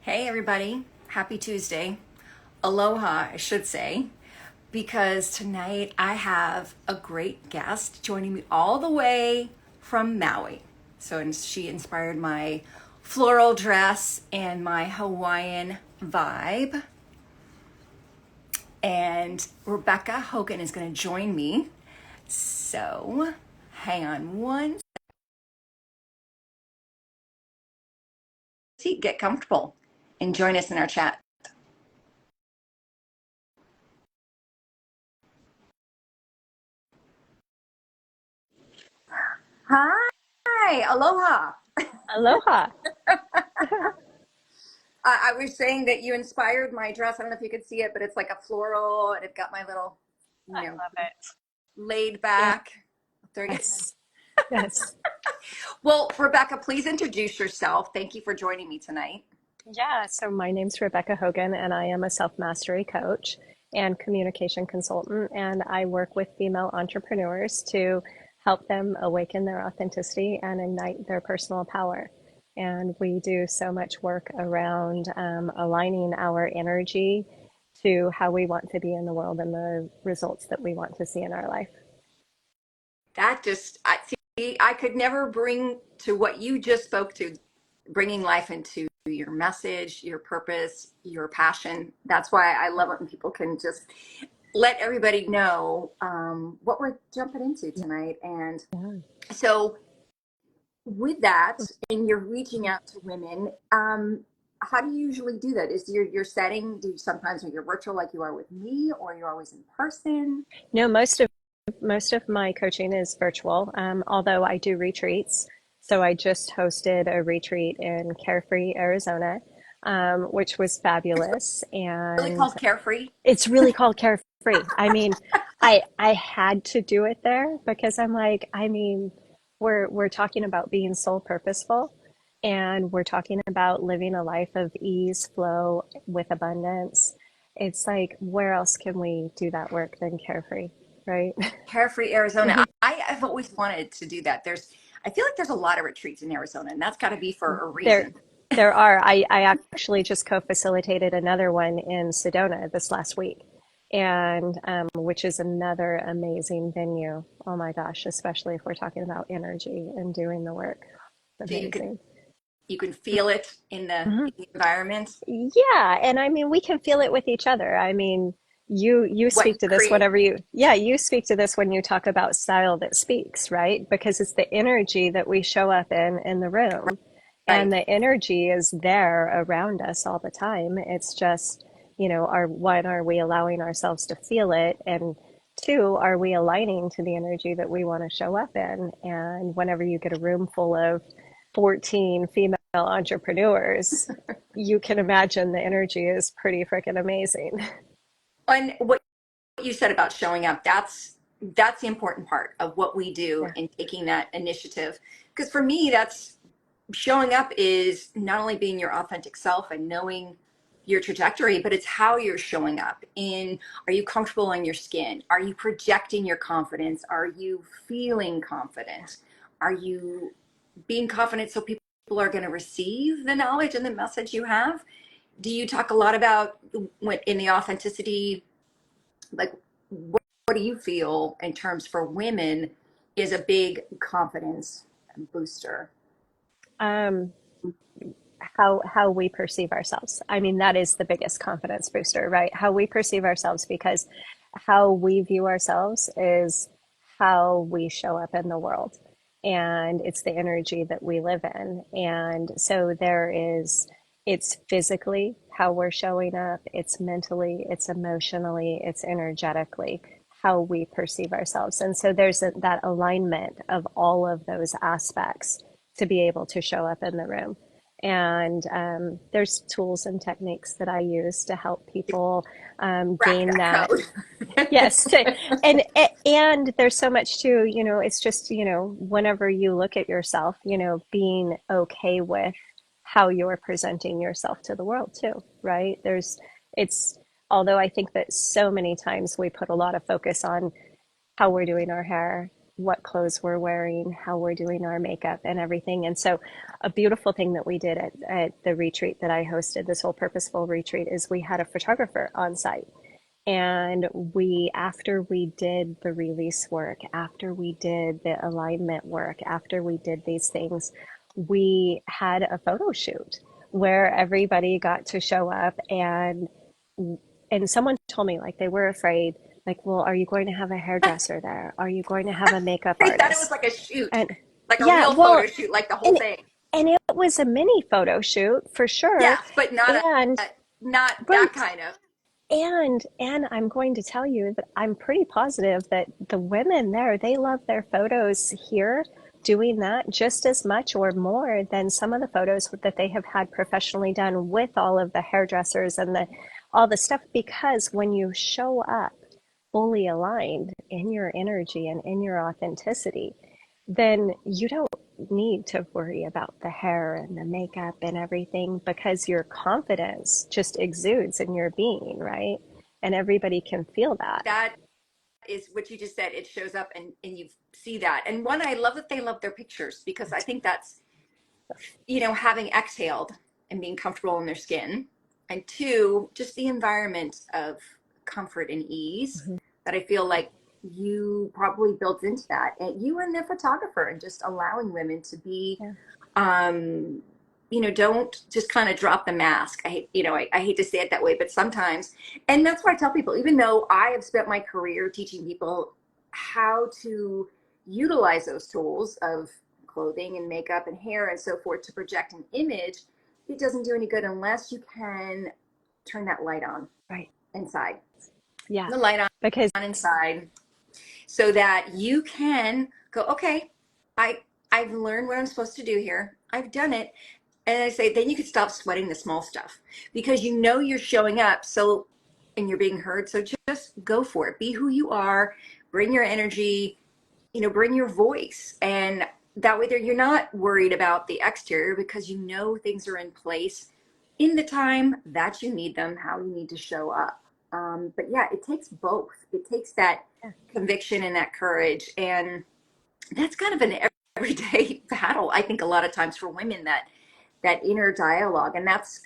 Hey, everybody. Happy Tuesday. Aloha, I should say, because tonight I have a great guest joining me all the way from Maui. So she inspired my floral dress and my Hawaiian vibe. And Rebekah Hogan is going to join me. So hang on one seat, get comfortable, and join us in our chat. Hi, aloha. Aloha. I was saying that you inspired my dress. I don't know if you could see it, but it's like a floral and it's got my little, I you know, love it. laid back. There you go. Yes. Yes. Well, Rebekah, please introduce yourself. Thank you for joining me tonight. Yeah. So my name's Rebekah Hogan, and I am a self-mastery coach and communication consultant. And I work with female entrepreneurs to help them awaken their authenticity and ignite their personal power. And we do so much work around aligning our energy to how we want to be in the world and the results that we want to see in our life. That just, I see, I could never bring to what you just spoke to, bringing life into your message, your purpose, your passion. That's why I love it when people can just let everybody know what we're jumping into tonight. And Yeah. so, with that, and you're reaching out to women, how do you usually do that? Is your setting, do you sometimes when you're virtual like you are with me, or you're always in person? No, most of my coaching is virtual, although I do retreats. So I just hosted a retreat in Carefree, Arizona, which was fabulous. Really And called Carefree? it's really called Carefree. I mean, I had to do it there because I'm like, I mean, we're talking about being soul purposeful, and we're talking about living a life of ease, flow with abundance. It's like, where else can we do that work than Carefree, right? Carefree, Arizona. I've always wanted to do that. I feel like there's a lot of retreats in Arizona, and that's got to be for a There, reason. there are. I actually just co-facilitated another one in Sedona this last week, and which is another amazing venue. Oh my gosh, especially if we're talking about energy and doing the work. It's So amazing. you can feel it Mhm. in the environment, Yeah, and I mean, we can feel it with each other. I mean, you what you speak to this create. whenever yeah, you speak to this when you talk about style that speaks, right? Because it's the energy that we show up in the room. And Right. the energy is there around us all the time. It's just, one, are we allowing ourselves to feel it? And two, are we aligning to the energy that we want to show up in? And whenever you get a room full of 14 female entrepreneurs, you can imagine the energy is pretty freaking amazing. And what you said about showing up, that's the important part of what we do Yeah. and taking that initiative. Because for me, that's showing up is not only being your authentic self and knowing your trajectory, but it's how you're showing up. In Are you comfortable in your skin? Are you projecting your confidence? Are you feeling confident? Are you being confident so people are going to receive the knowledge and the message you have? Do you talk a lot about when in the authenticity, like what do you feel in terms for women is a big confidence booster? Um, how we perceive ourselves. I mean, that is the biggest confidence booster, right? How we perceive ourselves, because how we view ourselves is how we show up in the world. And it's the energy that we live in. And so it's physically how we're showing up, it's mentally, it's emotionally, it's energetically how we perceive ourselves. And so there's that alignment of all of those aspects to be able to show up in the room. And there's tools and techniques that I use to help people Crack gain that that. code. Yes, and there's so much too. It's just whenever you look at yourself, being okay with how you're presenting yourself to the world too, right? It's although I think that so many times we put a lot of focus on how we're doing our hair, what clothes we're wearing, how we're doing our makeup and everything. And so a beautiful thing that we did at the retreat that I hosted, this whole purposeful retreat, is we had a photographer on site. And after we did the release work, after we did the alignment work, after we did these things, we had a photo shoot where everybody got to show up, and someone told me, like, they were afraid, like, well, are you going to have a hairdresser there? Are you going to have a makeup They thought it was artist? like a shoot, And like a yeah, real well, photo shoot, like the whole and thing. and it was a mini photo shoot for sure. Yes, but And not that right. kind of. And I'm going to tell you that I'm pretty positive that the women there, they love their photos here doing that just as much or more than some of the photos that they have had professionally done with all of the hairdressers and the all the stuff, because when you show up fully aligned in your energy and in your authenticity, then you don't need to worry about the hair and the makeup and everything, because your confidence just exudes in your being, right? And everybody can feel that. That is what you just said. It shows up, and you see that. And one, I love that they love their pictures, because I think that's, having exhaled and being comfortable in their skin. And two, just the environment of comfort and ease Mhm. that I feel like you probably built into that. And you and the photographer, and just allowing women to be, Yeah. um, don't just kind of drop the mask. I hate to say it that way, but sometimes, and that's why I tell people, even though I have spent my career teaching people how to utilize those tools of clothing and makeup and hair and so forth to project an image, it doesn't do any good unless you can turn that light on Right. inside. Yeah. The light Because on inside, so that you can go, okay, I I've learned what I'm supposed to do here. I've done it. And I say, then you can stop sweating the small stuff, because you're showing up, so, and you're being heard. So just go for it. Be who you are, bring your energy, bring your voice. And that way there, you're not worried about the exterior, because things are in place in the time that you need them, how you need to show up. But yeah, it takes both. It takes that yeah, conviction and that courage. And that's kind of an everyday battle, I think, a lot of times for women, that inner dialogue. And that's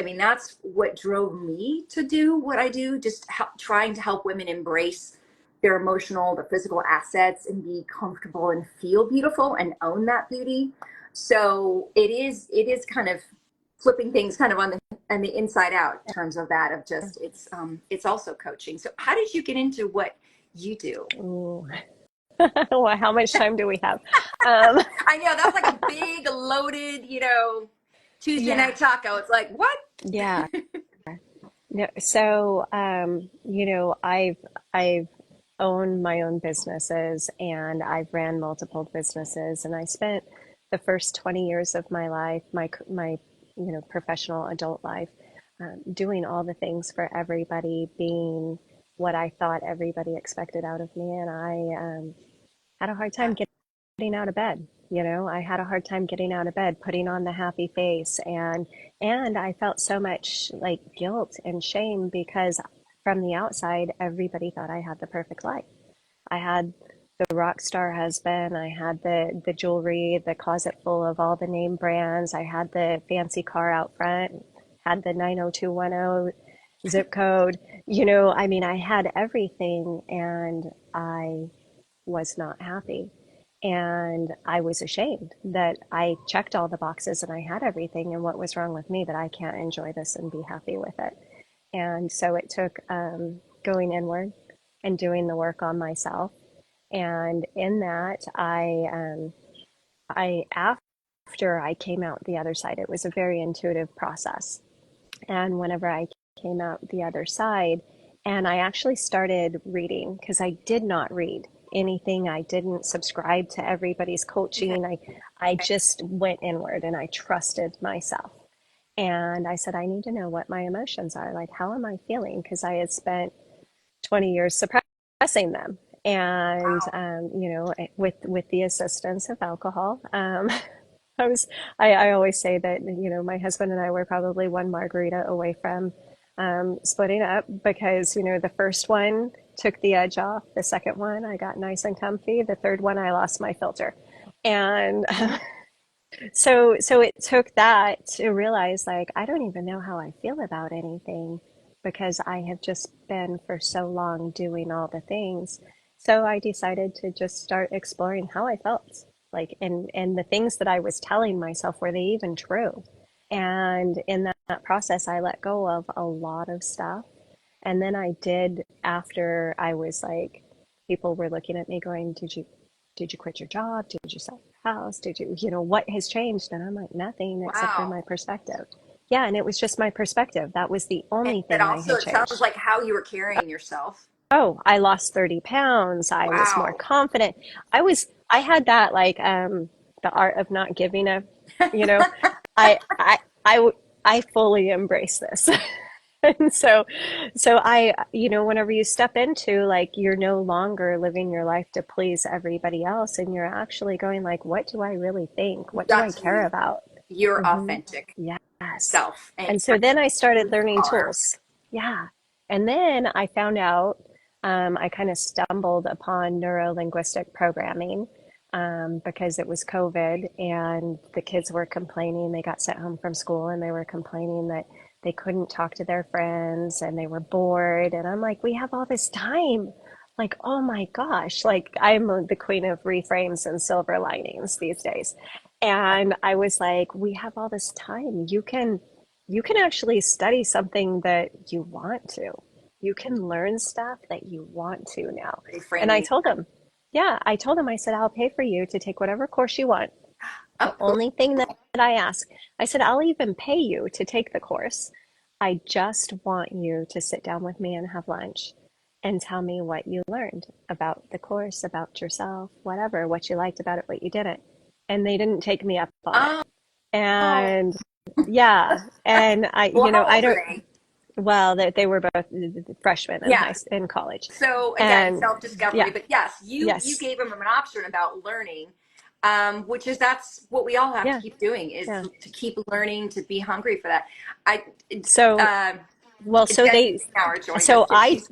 what drove me to do what I do, just trying to help women embrace their emotional, their physical assets, and be comfortable and feel beautiful and own that beauty. So it is kind of flipping things kind of on the inside out, in terms of that, of yeah. just, it's also coaching. So how did you get into what you do? Ooh. Well, how much time do we have? Um, I know that's like a big loaded, Tuesday yeah, night taco. It's like, what? yeah. No, so I've owned my own businesses, and I've ran multiple businesses, and I spent the first 20 years of my life, my professional adult life, doing all the things for everybody, being what I thought everybody expected out of me, and I had a hard time getting out of bed. I had a hard time getting out of bed, putting on the happy face, and I felt so much like guilt and shame, because from the outside, everybody thought I had the perfect life. I had the rock star husband, I had the jewelry, the closet full of all the name brands, I had the fancy car out front, had the 90210 zip code. I mean, I had everything, and I was not happy. And I was ashamed that I checked all the boxes and I had everything. And what was wrong with me that I can't enjoy this and be happy with it? And so it took going inward and doing the work on myself. And in that, after I came out the other side, it was a very intuitive process. And whenever I came out the other side, and I actually started reading, because I did not read anything. I didn't subscribe to everybody's Okay. coaching. I just went inward and I trusted myself. And I said, I need to know what my emotions are. Like, how am I feeling? Because I had spent 20 years suppressing them. And, Wow. with the assistance of alcohol, I was, I always say that, my husband and I were probably one margarita away from splitting up, because, the first one took the edge off. The second one, I got nice and comfy. The third one, I lost my filter. And so it took that to realize like I don't even know how I feel about anything because I have just been for so long doing all the things. So I decided to just start exploring how I felt. Like and the things that I was telling myself, were they even true? And in that process I let go of a lot of stuff. And then I did, after I was like, people were looking at me going, did you quit your job? Did you sell your house? Did you, what has changed? And I'm like, nothing except for Wow. my perspective. Yeah. And it was just my perspective. That was the only But thing I also, had it sounds changed. like how you were carrying yourself. Oh, I lost 30 pounds. I was more Wow. confident. I had that like, the art of not giving a, you know, I, I, I, I fully embrace this. And so whenever you step into like, you're no longer living your life to please everybody else, and you're actually going like, what do I really think? You What do got I to care be about? your Hmm. authentic Yes. self and And so your then I started true learning color. tools. Yeah. And then I found out, I kind of stumbled upon neuro linguistic programming, because it was COVID and the kids were complaining. They got sent home from school and they were complaining that they couldn't talk to their friends and they were bored. And I'm like, we have all this time. Like, oh my gosh, like I'm the queen of reframes and silver linings these days. And I was like, we have all this time. You can actually study something that you want to. You can learn stuff that you want to now. And I Reframing. told him, yeah, I told him, I said, I'll pay for you to take whatever course you want. Oh, The cool. only thing that I ask, I said, I'll even pay you to take the course. I just want you to sit down with me and have lunch and tell me what you learned about the course, about yourself, whatever, what you liked about it, what you didn't. And they didn't take me up on it. Oh, And yeah, and well, how I old are don't, they? well, they were both freshmen in Yeah. in college. So again, And self-discovery, yeah, but yes, you yes, gave them an option about learning, which is that's what we all have to yeah, keep doing is yeah. to keep learning, to be hungry for that. I, So, um, well, so Jen they, now joined us so too. She's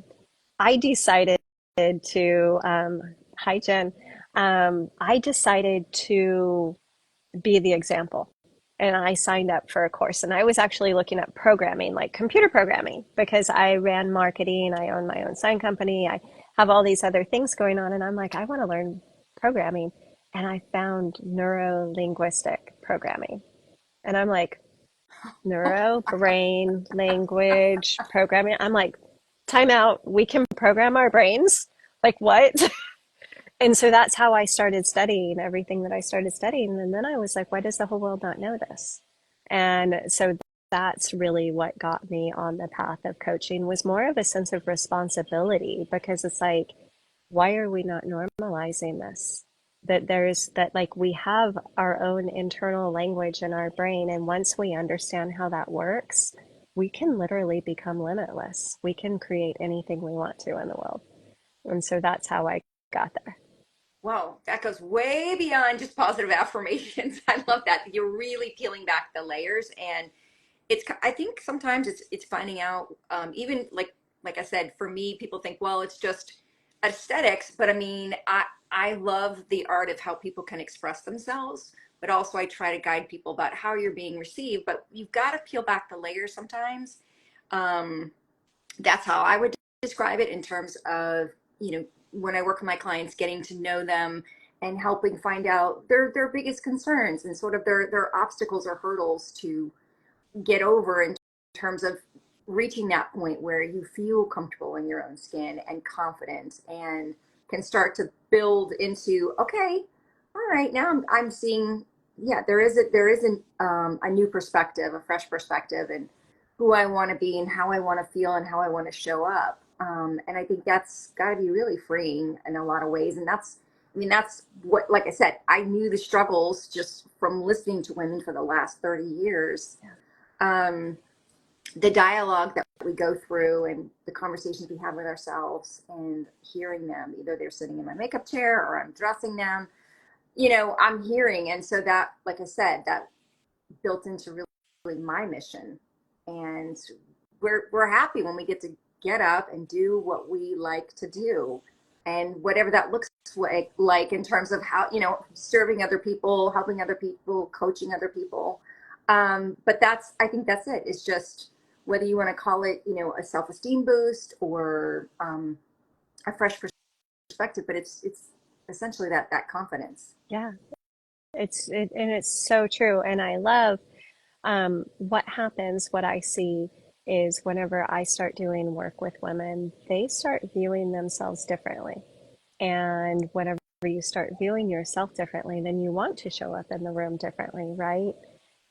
I decided to, hi Jen, I decided to be the example. And I signed up for a course, and I was actually looking at programming, like computer programming, because I ran marketing, I own my own sign company, I have all these other things going on, and I'm like, I want to learn programming. And I found neuro linguistic programming. And I'm like, neuro, brain, language, programming. I'm like, time out. We can program our brains. Like, what? And so that's how I started studying everything that I started studying. And then I was like, why does the whole world not know this? And so that's really what got me on the path of coaching, was more of a sense of responsibility, because it's like, why are we not normalizing this? That there's that, like, we have our own internal language in our brain. And once we understand how that works, we can literally become limitless. We can create anything we want to in the world. And so that's how I got there. Whoa, that goes way beyond just positive affirmations. I love that. You're really peeling back the layers, and I think sometimes it's finding out, even like I said, for me, people think, well, it's just aesthetics, but I mean, I love the art of how people can express themselves, but also I try to guide people about how you're being received, but you've got to peel back the layers sometimes. um, that's how I would describe it in terms of, when I work with my clients, getting to know them and helping find out their biggest concerns and sort of their obstacles or hurdles to get over in terms of reaching that point where you feel comfortable in your own skin and confident and can start to build into, okay, all right, now I'm seeing, yeah, there is a new perspective, a fresh perspective, and who I want to be and how I want to feel and how I want to show up. And I think that's got to be really freeing in a lot of ways. And that's what, like I said, I knew the struggles just from listening to women for the last 30 years. um, the dialogue that we go through and the conversations we have with ourselves and hearing them, either they're sitting in my makeup chair or I'm dressing them, I'm hearing. And so that, like I said, that built into really my mission. And we're happy when we get to get up and do what we like to do. And whatever that looks like in terms of how, serving other people, helping other people, coaching other people. But I think that's it. It's just whether you want to call it, a self-esteem boost or a fresh perspective, but it's essentially that confidence. Yeah, and it's so true. And I love what happens, what I see is whenever I start doing work with women, they start viewing themselves differently. And whenever you start viewing yourself differently, then you want to show up in the room differently, right?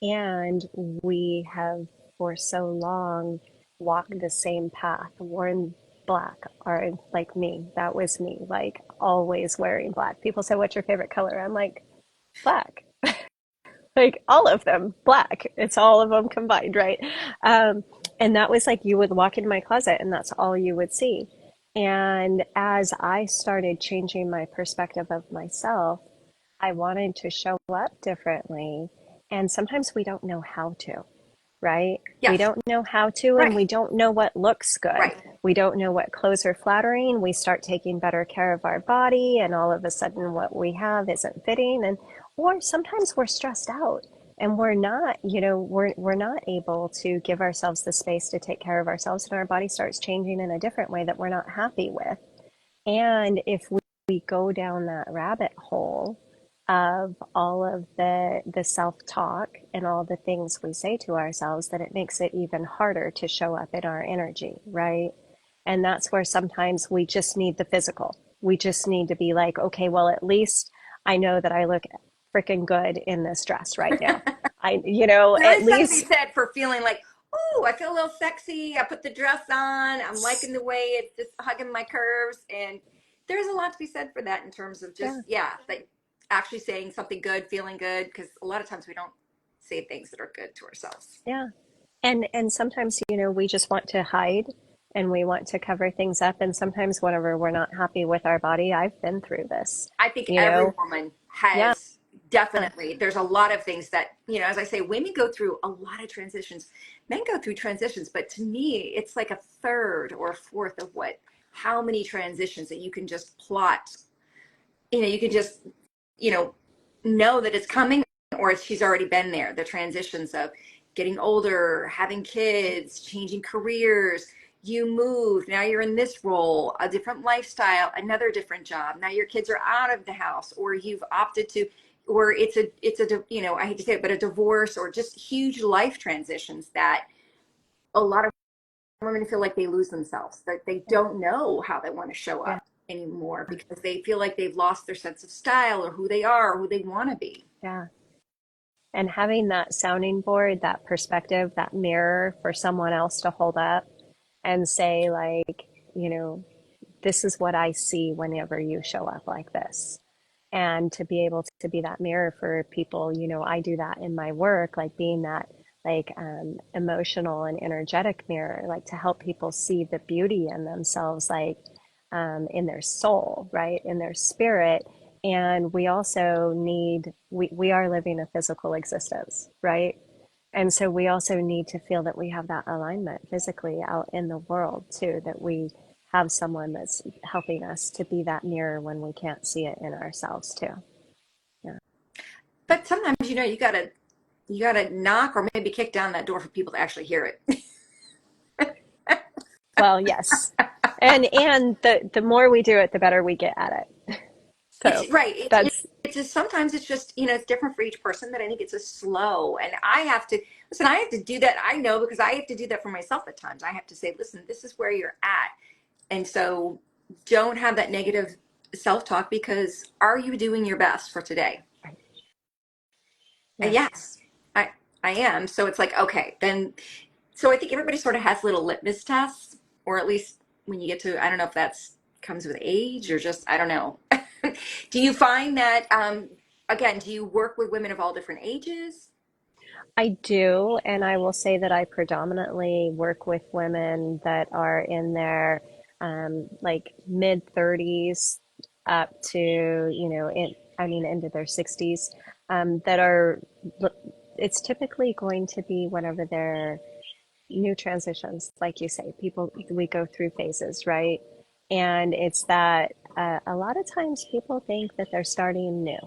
And we have for so long walked the same path, worn black, or like me, that was me, like always wearing black. People say, "What's your favorite color?" I'm like, black. Like all of them, black. It's all of them combined, right? Um, and that was like you would walk into my closet and that's all you would see. And as I started changing my perspective of myself, I wanted to show up differently. And sometimes we don't know how to, right? We Yes. don't know how to, and Right. we don't know what looks good. Right. We don't know what clothes are flattering. We start taking better care of our body, and all of a sudden, what we have isn't fitting. And or sometimes we're stressed out, and we're not, we're not able to give ourselves the space to take care of ourselves, and our body starts changing in a different way that we're not happy with. And if we go down that rabbit hole of all of the self-talk and all the things we say to ourselves, then it makes it even harder to show up in our energy, right? And that's where sometimes we just need the physical. We just need to be like, okay, well, at least I know that I look freaking good in this dress right now. There At is something to be least, said for feeling like, oh, I feel a little sexy. I put the dress on. I'm liking the way it's just hugging my curves. And there's a lot to be said for that in terms of just, yeah, yeah, like actually saying something good, feeling good. Because a lot of times we don't say things that are good to ourselves. yeah. And sometimes, we just want to hide and we want to cover things up. And sometimes whenever we're not happy with our body, I've been through this, I think you every know? woman Yeah, has definitely, there's a lot of things that, as I say, women go through a lot of transitions. Men go through transitions, but to me, it's like a third or a fourth of how many transitions that you can just plot. You can just, you know that it's coming or she's already been there. The transitions of getting older, having kids, changing careers, you moved, now you're in this role, a different lifestyle, another different job, now your kids are out of the house, or you've opted to, or it's a I hate to say it, but a divorce, or just huge life transitions that a lot of women feel like they lose themselves, that they don't know how they want to show yeah, up anymore because they feel like they've lost their sense of style or who they are or who they want to be. yeah. And having that sounding board, that perspective, that mirror for someone else to hold up and say, like, you know, this is what I see whenever you show up like this. And to be able to be that mirror for people, I do that in my work, like being that like emotional and energetic mirror, like to help people see the beauty in themselves, like in their soul, right, in their spirit. And we also we are living a physical existence, right? And so we also need to feel that we have that alignment physically out in the world too, that we have someone that's helping us to be that mirror when we can't see it in ourselves too. Yeah. But sometimes, you gotta knock or maybe kick down that door for people to actually hear it. Well, yes. And the more we do it, the better we get at it. So It's right. that's It's just sometimes it's just it's different for each person. But I think it's a slow, and I have to listen. I have to do that. I know because I have to do that for myself at times. I have to say, listen, this is where you're at, and so don't have that negative self-talk because are you doing your best for today? right. And Yes. yes, I am. So it's like okay, then. So I think everybody sort of has little litmus tests, or at least when you get to I don't know if that's comes with age or just I don't know. Do you find that again, do you work with women of all different ages? I do, and I will say that I predominantly work with women that are in their like mid 30s up to, into their 60s, that are, it's typically going to be whenever they're new transitions, like you say, people, we go through phases, right? And it's that a lot of times people think that they're starting new.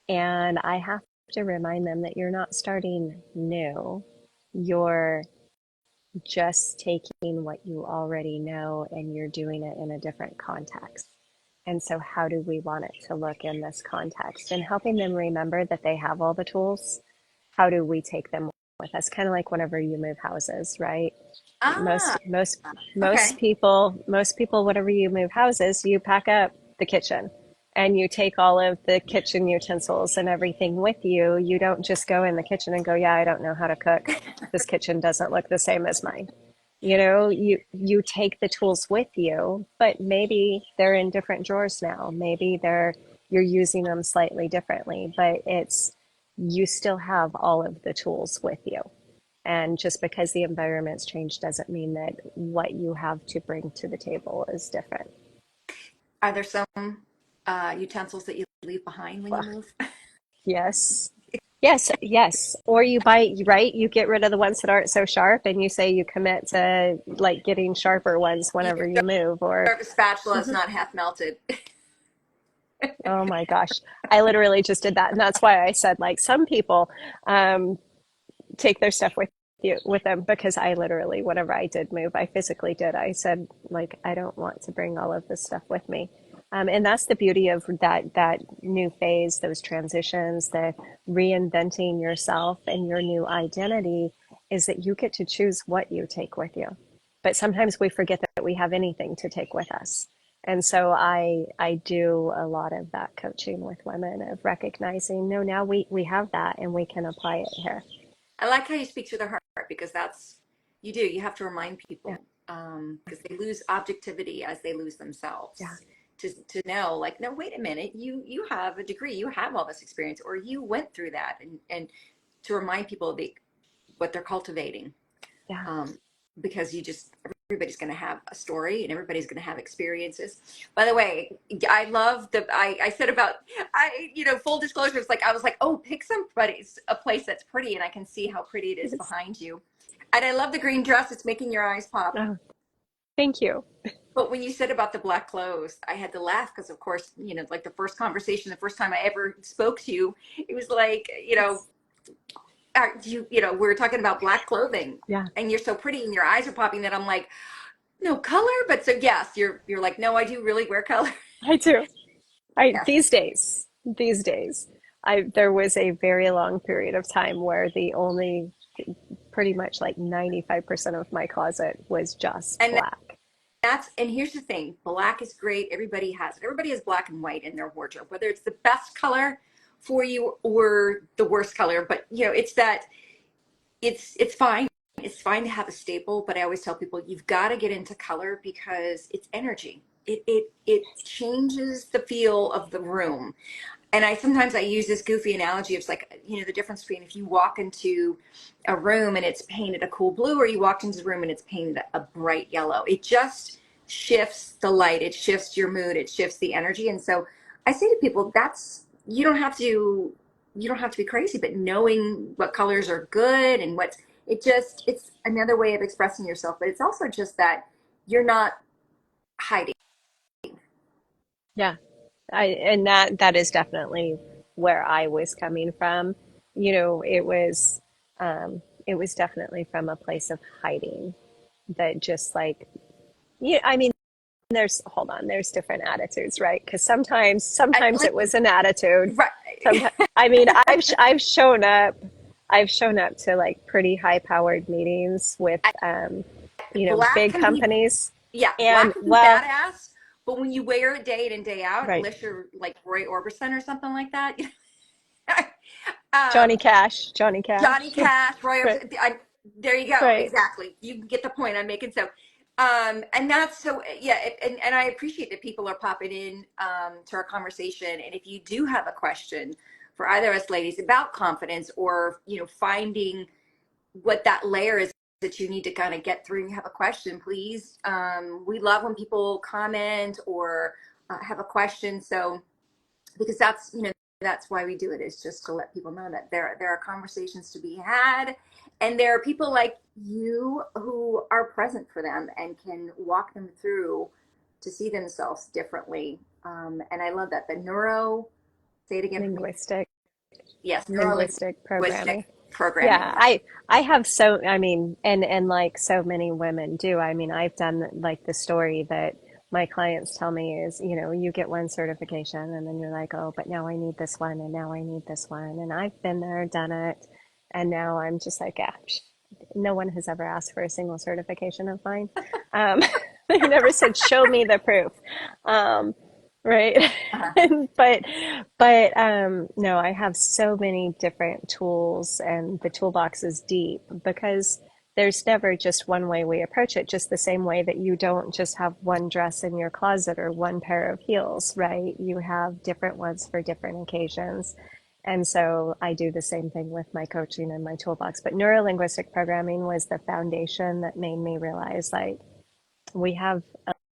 And I have to remind them that you're not starting new. You're just taking what you already know and you're doing it in a different context. And so, how do we want it to look in this context? And helping them remember that they have all the tools. How do we take them with us? Kind of like whenever you move houses, right? Ah, Most okay. people, whenever you move houses, you pack up the kitchen and you take all of the kitchen utensils and everything with you. You don't just go in the kitchen and go, yeah, I don't know how to cook. This kitchen doesn't look the same as mine. You take the tools with you, but maybe they're in different drawers now. Maybe you're using them slightly differently, but it's you still have all of the tools with you. And just because the environment's changed doesn't mean that what you have to bring to the table is different. Are there some utensils that you leave behind when you Well, move? yes. Yes, yes. Or you buy, right? You get rid of the ones that aren't so sharp and you say you commit to like getting sharper ones You whenever you move or serve a spatula, it's Mhm. not half melted. Oh my gosh. I literally just did that. And that's why I said like some people um take their stuff with them because I literally, whenever I did move, I physically did. I said, like, I don't want to bring all of this stuff with me. And that's the beauty of that new phase, those transitions, the reinventing yourself and your new identity is that you get to choose what you take with you. But sometimes we forget that we have anything to take with us. And so I do a lot of that coaching with women of recognizing, no, now we have that and we can apply it here. I like how you speak to their heart because that's you do. You have to remind Yeah. people because they lose objectivity as they lose Yeah. themselves. To know, like, no, wait a minute, you have a degree, you have all this experience, or you went through that, and to remind people what they're cultivating, Yeah. um, because you just everybody's going to have a story and everybody's going to have experiences. By the way, I love I said about full disclosure, it's like I was like, oh, pick somebody's a place that's pretty and I can see how pretty it is Yes. behind you. And I love the green dress, it's making your eyes pop. Oh, thank you. But when you said about the black clothes, I had to laugh because, of course, like the first conversation, the first time I ever spoke to you, it was like, Yes. we were talking about black clothing, Yeah, and you're so pretty, and your eyes are popping. That I'm like, no color, but so yes, you're like, no, I do really wear color. I do. I Yes, these days, I there was a very long period of time where the only pretty much like 95% of my closet was just and black. and here's the thing, black is great. Everybody has it. Everybody has black and white in their wardrobe, whether it's the best color for you or the worst color. But it's that it's fine. It's fine to have a staple, but I always tell people you've got to get into color because it's energy. It changes the feel of the room. And I use this goofy analogy. It's like, the difference between if you walk into a room and it's painted a cool blue, or you walked into the room and it's painted a bright yellow. It just shifts the light, it shifts your mood, it shifts the energy. And so I say to people, that's you don't have to be crazy, but knowing what colors are good and it's another way of expressing yourself, but it's also just that you're not hiding. Yeah. And that is definitely where I was coming from. It was definitely from a place of hiding that just like, yeah, I mean, hold on, there's different attitudes, right? Because sometimes Like, it was an attitude. right. Sometimes, I mean, I've shown up to like pretty high powered meetings with, Black big can be, companies. yeah, And black can be well, badass, but when you wear it day in and day out, right. unless you're like Roy Orbison or something like that, Johnny um, Cash, Johnny Cash, Roy right, Orbison, there you go, right. exactly. You get the point I'm making. So, and that's so, yeah, and I appreciate that people are popping in to our conversation. And if you do have a question for either of us ladies about confidence or, finding what that layer is that you need to kind of get through and you have a question, please. We love when people comment or have a question. So, because that's why we do it, is just to let people know that there are conversations to be had, And there are people like you who are present for them and can walk them through to see themselves differently. And I love that. The neuro, say it again for me. Linguistic, Yes, neuro linguistic programming. linguistic programming. Yeah, I have so I mean, and like so many women do. I mean, I've done like the story that my clients tell me is, you get one certification and then you're like, oh, but now I need this one and now I need this one. And I've been there, done it, and now I'm just like, yeah, no one has ever asked for a single certification of mine. Um, they never said, show me the proof. Um, right. Uh-huh. But no, I have so many different tools and the toolbox is deep because there's never just one way we approach it, just the same way that you don't just have one dress in your closet or one pair of heels, right? You have different ones for different occasions. And so I do the same thing with my coaching and my toolbox. But neurolinguistic programming was the foundation that made me realize like we have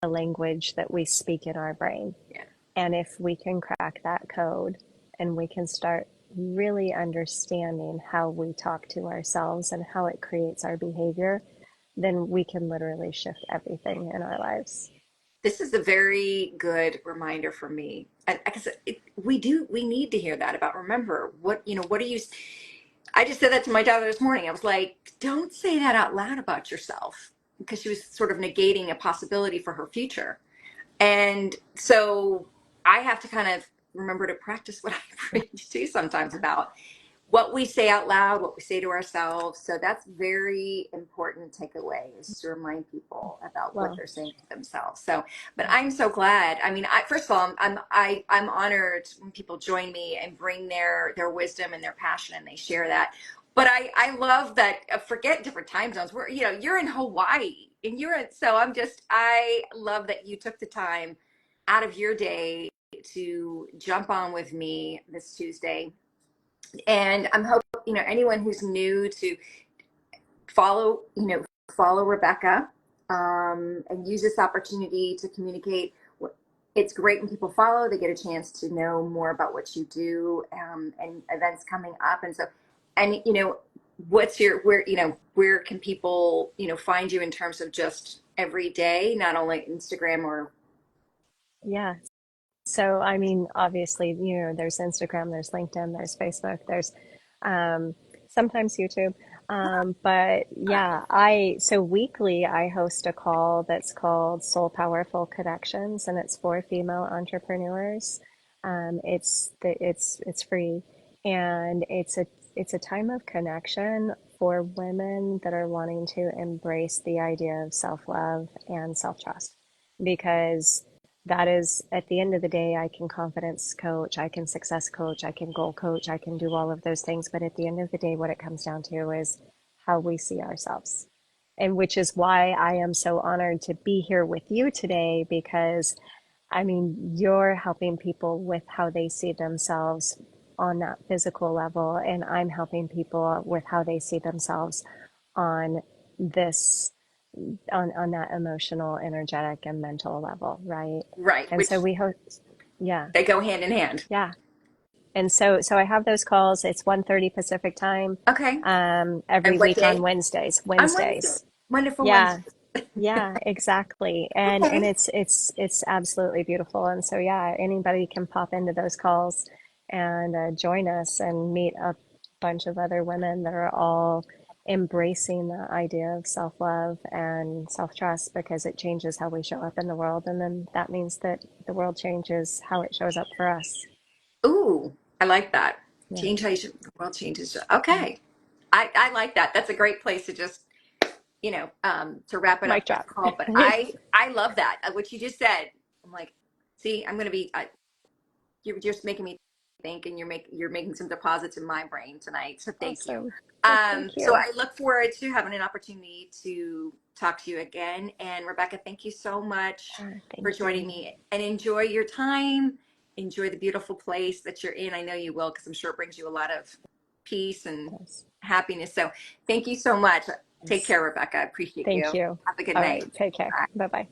a language that we speak in our brain. Yeah. And if we can crack that code and we can start really understanding how we talk to ourselves and how it creates our behavior, then we can literally shift everything in our lives. This is a very good reminder for me. Because we need to hear that about remember what do you, I just said that to my daughter this morning. I was like, don't say that out loud about yourself because she was sort of negating a possibility for her future. And so I have to kind of remember to practice what I preach too sometimes about what we say out loud, what we say to ourselves. So that's very important takeaway is to remind people about what Well, they're saying to themselves. So, but I'm so glad. I mean, first of all, I'm honored when people join me and bring their wisdom and their passion and they share that. But I love that. Forget different time zones. Where you're in Hawaii and so I love that you took the time out of your day to jump on with me this Tuesday. And I'm hoping, anyone who's new to follow, follow Rebekah, and use this opportunity to communicate. It's great when people follow, they get a chance to know more about what you do, and events coming up. And so, and, where can people, find you in terms of just every day, not only Instagram or. yeah. So, I mean, obviously, there's Instagram, there's LinkedIn, there's Facebook, there's sometimes YouTube. But yeah, so weekly I host a call that's called Soul Powerful Connections, and it's for female entrepreneurs. It's free, and it's a time of connection for women that are wanting to embrace the idea of self-love and self-trust, because that is at the end of the day, I can confidence coach, I can success coach, I can goal coach, I can do all of those things. But at the end of the day, what it comes down to is how we see ourselves. And which is why I am so honored to be here with you today, because I mean, you're helping people with how they see themselves on that physical level, and I'm helping people with how they see themselves on this on that emotional, energetic, and mental level, right? Right, And so which we host, yeah, they go hand in hand. yeah. And so I have those calls. It's 1:30 Pacific time, Okay. every And what week on day? Wednesdays. On Wednesday. Wednesdays. Wonderful Yeah, Wednesday. yeah, exactly. And Okay. it's absolutely beautiful. And so yeah, anybody can pop into those calls and join us and meet a bunch of other women that are all embracing the idea of self-love and self-trust, because it changes how we show up in the world, and then that means that the world changes how it shows up for us. Ooh, I like that. Yeah. Change how the world changes. Okay. I like that. That's a great place to just, to wrap it Mic up this drop. call. But I love that. What you just said. I'm like, see, I'm going to be, you're just making me think, and you're making some deposits in my brain tonight. So thank you. Awesome. Well, thank So you. I look forward to having an opportunity to talk to you again. And Rebekah, thank you so much for Thank joining you. me, and enjoy your time. Enjoy the beautiful place that you're in. I know you will, because I'm sure it brings you a lot of peace and Yes. happiness. So thank you so much. Take Yes. care, Rebekah. I appreciate Thank you. you. Have a good All night. right. Take care. Bye. Bye bye.